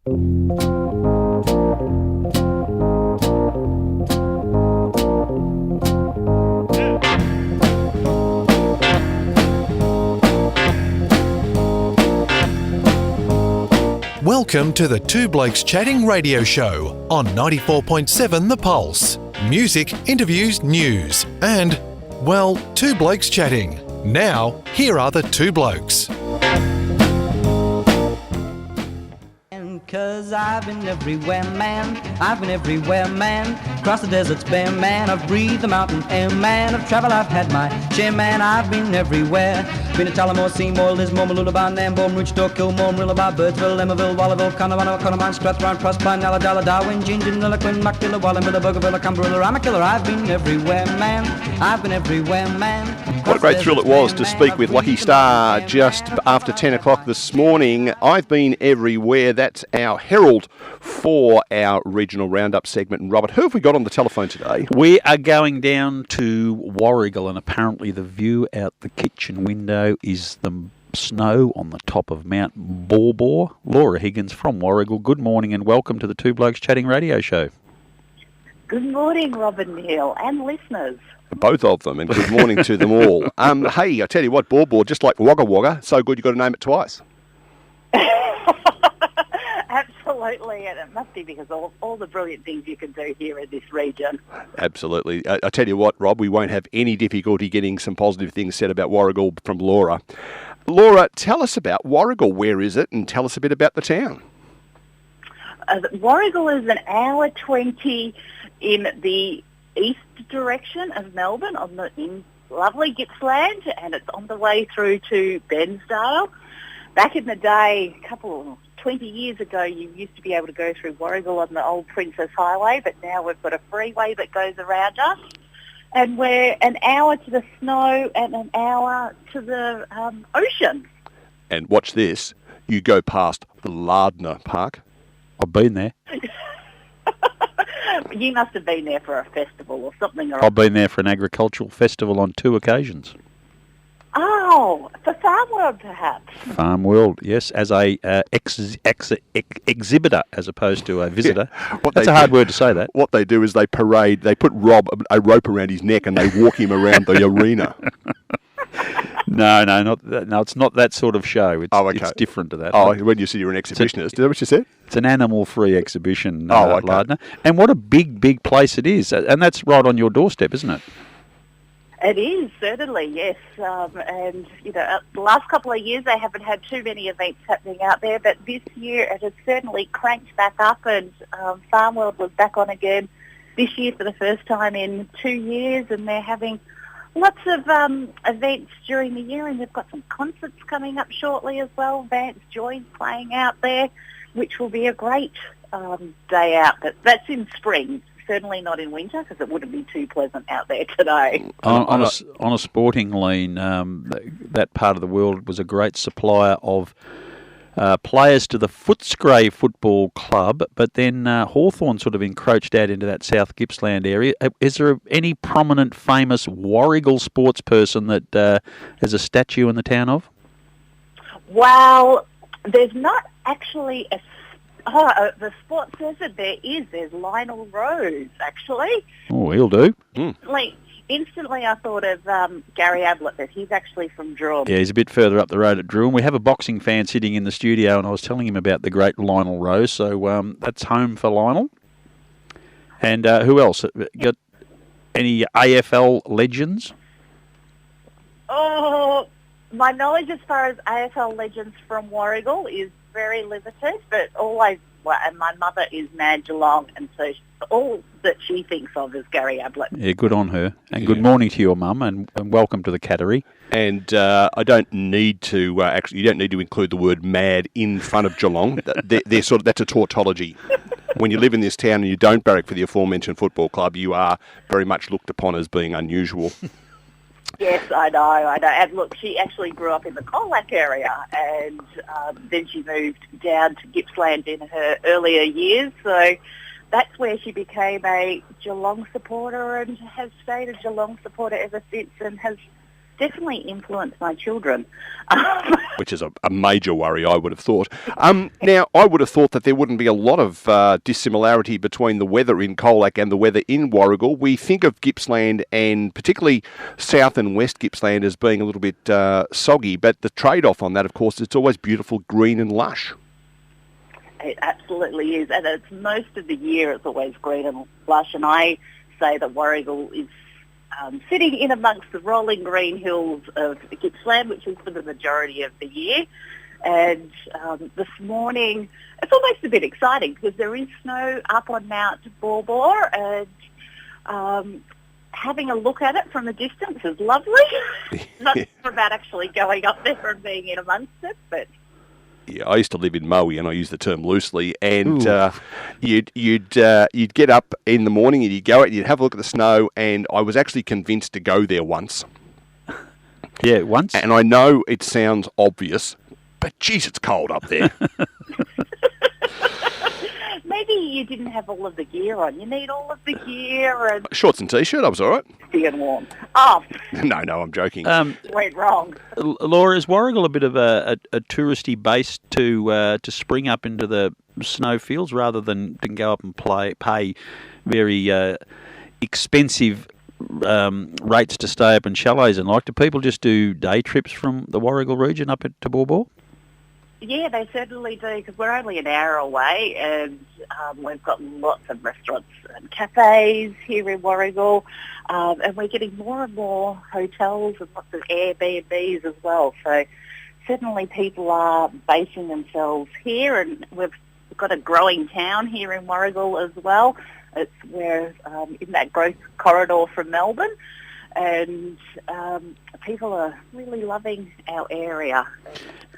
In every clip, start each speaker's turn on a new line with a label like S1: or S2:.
S1: Welcome to the Two Blokes Chatting radio show on 94.7 The Pulse. Music, interviews, news, and, well, Two Blokes Chatting. Now, here are the two blokes.
S2: 'Cause I've been everywhere, man. I've been everywhere, man. Across the deserts bare, man. I've breathed the mountain air, man. I've travelled, I've had my share, man. I've been everywhere. Been to Tullamore, Seymour, Lismore, Mooloolaba, Nambour, Roochdore, Kilmore, Marillaba, Birdsville, Emmaville, Wallaville, Connemara, Connemara, Strathrown, Proserpine, Ulladulla, Darwin, Gingin, Lilliquin, Muckdilla, Wallumbilla, Bougainville, Cumberland, Ramakiller. I've been everywhere, man. I've been everywhere, man.
S3: What a great thrill it was to speak with Lucky Star just after 10 o'clock this morning. I've been everywhere. That's our herald for our regional roundup segment. And Robert, who have we got on the telephone today?
S4: We are going down to Warragul, and apparently the view out the kitchen window is the snow on the top of Mount Borbor. Laura Higgins from Warragul. Good morning and welcome to the Two Blokes Chatting radio show.
S5: Good morning, Robin Hill, and listeners.
S3: Both of them, and good morning to them all. Hey, I tell you what, Borbor, just like Wagga Wagga, so good you've got to name it twice.
S5: Absolutely, and it must be because all the brilliant things you can do here in this region.
S3: Absolutely. I tell you what, Rob, we won't have any difficulty getting some positive things said about Warragul from Laura. Laura, tell us about Warragul. Where is it? And tell us a bit about the town.
S5: Warragul is an hour 20 in the east direction of Melbourne in lovely Gippsland, and it's on the way through to Bensdale. Back in the day, 20 years ago, you used to be able to go through Warragul on the old Princess Highway, but now we've got a freeway that goes around us. And we're an hour to the snow and an hour to the ocean.
S3: And watch this, you go past the Lardner Park.
S4: I've been there.
S5: You must have been there for a festival or something.
S4: I've been there for an agricultural festival on 2 occasions.
S5: Oh, for Farm World, perhaps.
S4: Farm World, yes, as a exhibitor as opposed to a visitor.
S3: Yeah.
S4: That's a hard word to say, that.
S3: What they do is they put Rob a rope around his neck and they walk him around the arena.
S4: No, it's not that sort of show. It's different to that.
S3: Oh, when you say you're an exhibitionist, is that what you said?
S4: It's an animal-free exhibition,
S3: okay.
S4: Lardner. And what a big place it is. And that's right on your doorstep, isn't it?
S5: It is, certainly, yes. And, the last couple of years they haven't had too many events happening out there, but this year it has certainly cranked back up, and Farm World was back on again this year for the first time in 2 years, and they're having lots of events during the year, and they've got some concerts coming up shortly as well. Vance Joy's playing out there, which will be a great day out. But that's in spring. Certainly not in winter, because it wouldn't be too pleasant out there today.
S4: On a sporting lean, that part of the world was a great supplier of players to the Footscray Football Club, but then Hawthorn sort of encroached out into that South Gippsland area. Is there any prominent, famous Warragul sports person that has a statue in the town of?
S5: Well, there's not actually the sports person there is. There's Lionel Rose, actually.
S4: Oh, he'll do.
S5: Instantly I thought of Gary Ablett, but he's actually from Droom.
S4: Yeah, he's a bit further up the road at Droom. We have a boxing fan sitting in the studio, and I was telling him about the great Lionel Rose, so that's home for Lionel. And who else? Got any AFL legends?
S5: Oh, my knowledge as far as AFL legends from Warragul is very limited, but and my mother is mad Geelong, and so all that she thinks of is Gary Ablett.
S4: Yeah, good on her. And good morning to your mum, and welcome to the cattery.
S3: And I don't need to you don't need to include the word mad in front of Geelong. That's a tautology. When you live in this town and you don't barrack for the aforementioned football club, you are very much looked upon as being unusual.
S5: Yes, I know. And look, she actually grew up in the Colac area, and then she moved down to Gippsland in her earlier years. So that's where she became a Geelong supporter and has stayed a Geelong supporter ever since, and has definitely influenced my children.
S3: Which is a major worry, I would have thought. Now, I would have thought that there wouldn't be a lot of dissimilarity between the weather in Colac and the weather in Warragul. We think of Gippsland and particularly South and West Gippsland as being a little bit soggy, but the trade-off on that, of course, it's always beautiful, green and lush.
S5: It absolutely is, and it's most of the year it's always green and lush, and I say that Warragul is sitting in amongst the rolling green hills of Gippsland, which is for the majority of the year. And this morning, it's almost a bit exciting because there is snow up on Mount Borbor, and having a look at it from a distance is lovely. Not sure about actually going up there and being in amongst it, but...
S3: Yeah, I used to live in Maui, and I use the term loosely. And you'd get up in the morning, and you'd go out, and you'd have a look at the snow. And I was actually convinced to go there once.
S4: Yeah, once.
S3: And I know it sounds obvious, but geez, it's cold up there.
S5: Maybe you didn't have all of the gear on. You need all of the gear and
S3: Shorts and t-shirt, I was all right.
S5: staying warm. Oh,
S3: No, I'm joking.
S5: went wrong.
S4: Laura, is Warragul a bit of a touristy base to spring up into the snowfields rather than go up and pay very expensive rates to stay up in chalets and like? Do people just do day trips from the Warragul region up to Borbor?
S5: Yeah, they certainly do, because we're only an hour away, and we've got lots of restaurants and cafes here in Warragul, and we're getting more and more hotels and lots of Airbnbs as well. So certainly people are basing themselves here, and we've got a growing town here in Warragul as well. It's where in that growth corridor from Melbourne, and people are really loving our area.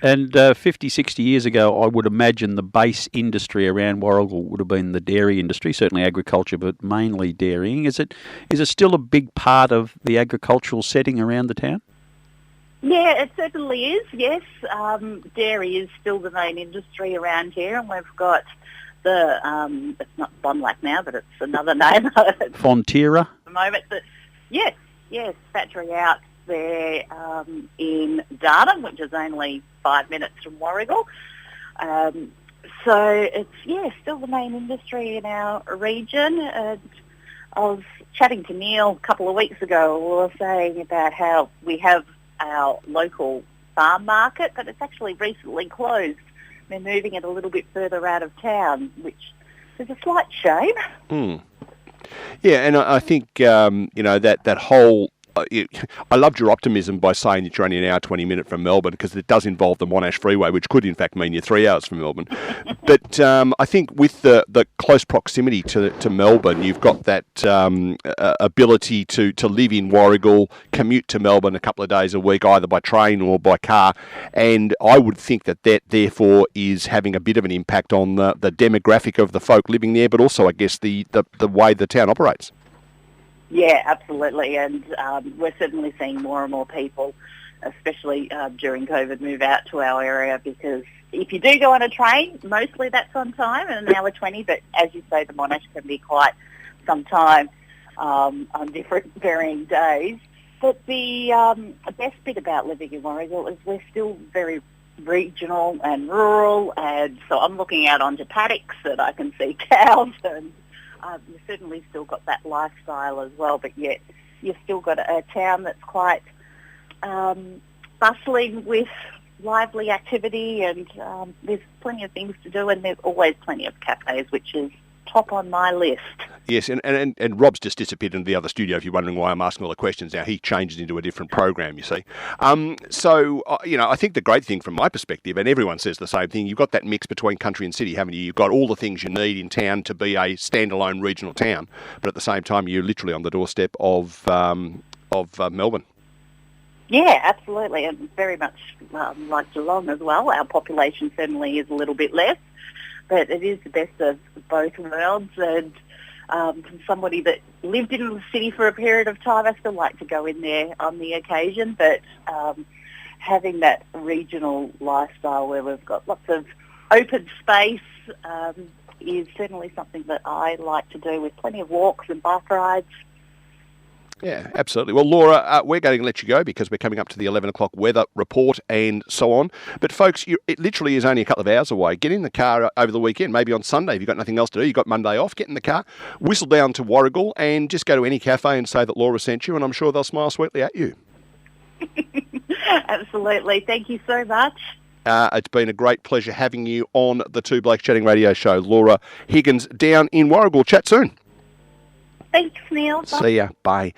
S4: And 50, 60 years ago, I would imagine the base industry around Warragul would have been the dairy industry, certainly agriculture, but mainly dairying. Is it still a big part of the agricultural setting around the town?
S5: Yeah, it certainly is, yes. Dairy is still the main industry around here, and we've got the, it's not Bonlac now, but it's another name.
S4: Fonterra?
S5: At the moment, but yes, factory out there in Darnham, which is only 5 minutes from Warragul. So it's, still the main industry in our region. And I was chatting to Neil a couple of weeks ago. We were saying about how we have our local farm market, but it's actually recently closed. They're moving it a little bit further out of town, which is a slight shame.
S3: Yeah, and I think, that whole... I loved your optimism by saying that you're only an hour, 20 minutes from Melbourne, because it does involve the Monash Freeway, which could in fact mean you're 3 hours from Melbourne. But I think with the close proximity to Melbourne, you've got that ability to live in Warragul, commute to Melbourne a couple of days a week, either by train or by car. And I would think that therefore is having a bit of an impact on the demographic of the folk living there, but also, I guess, the way the town operates.
S5: Yeah, absolutely, and we're certainly seeing more and more people, especially during COVID, move out to our area, because if you do go on a train, mostly that's on time, in an hour 20, but as you say, the Monash can be quite some time on different varying days. But the best bit about living in Warragul is we're still very regional and rural, and so I'm looking out onto paddocks and I can see cows, and you've certainly still got that lifestyle as well, but yet you've still got a town that's quite bustling with lively activity, and there's plenty of things to do, and there's always plenty of cafes, which is top on my list.
S3: Yes, and Rob's just disappeared into the other studio, if you're wondering why I'm asking all the questions now. He changes into a different program, you see. So, I think the great thing from my perspective, and everyone says the same thing, you've got that mix between country and city, haven't you? You've got all the things you need in town to be a standalone regional town, but at the same time, you're literally on the doorstep of Melbourne.
S5: Yeah, absolutely, and very much like Geelong as well. Our population certainly is a little bit less, but it is the best of both worlds, and from somebody that lived in the city for a period of time, I still like to go in there on the occasion, but having that regional lifestyle where we've got lots of open space is certainly something that I like to do, with plenty of walks and bike rides.
S3: Yeah, absolutely. Well, Laura, we're going to let you go because we're coming up to the 11 o'clock weather report and so on. But, folks, it literally is only a couple of hours away. Get in the car over the weekend, maybe on Sunday if you've got nothing else to do. You've got Monday off. Get in the car, whistle down to Warragul and just go to any cafe and say that Laura sent you, and I'm sure they'll smile sweetly at you.
S5: Absolutely. Thank you so much.
S3: It's been a great pleasure having you on the Two Blokes Chatting radio show. Laura Higgins down in Warragul. Chat soon.
S5: Thanks, Neil. Bye.
S3: See ya. Bye.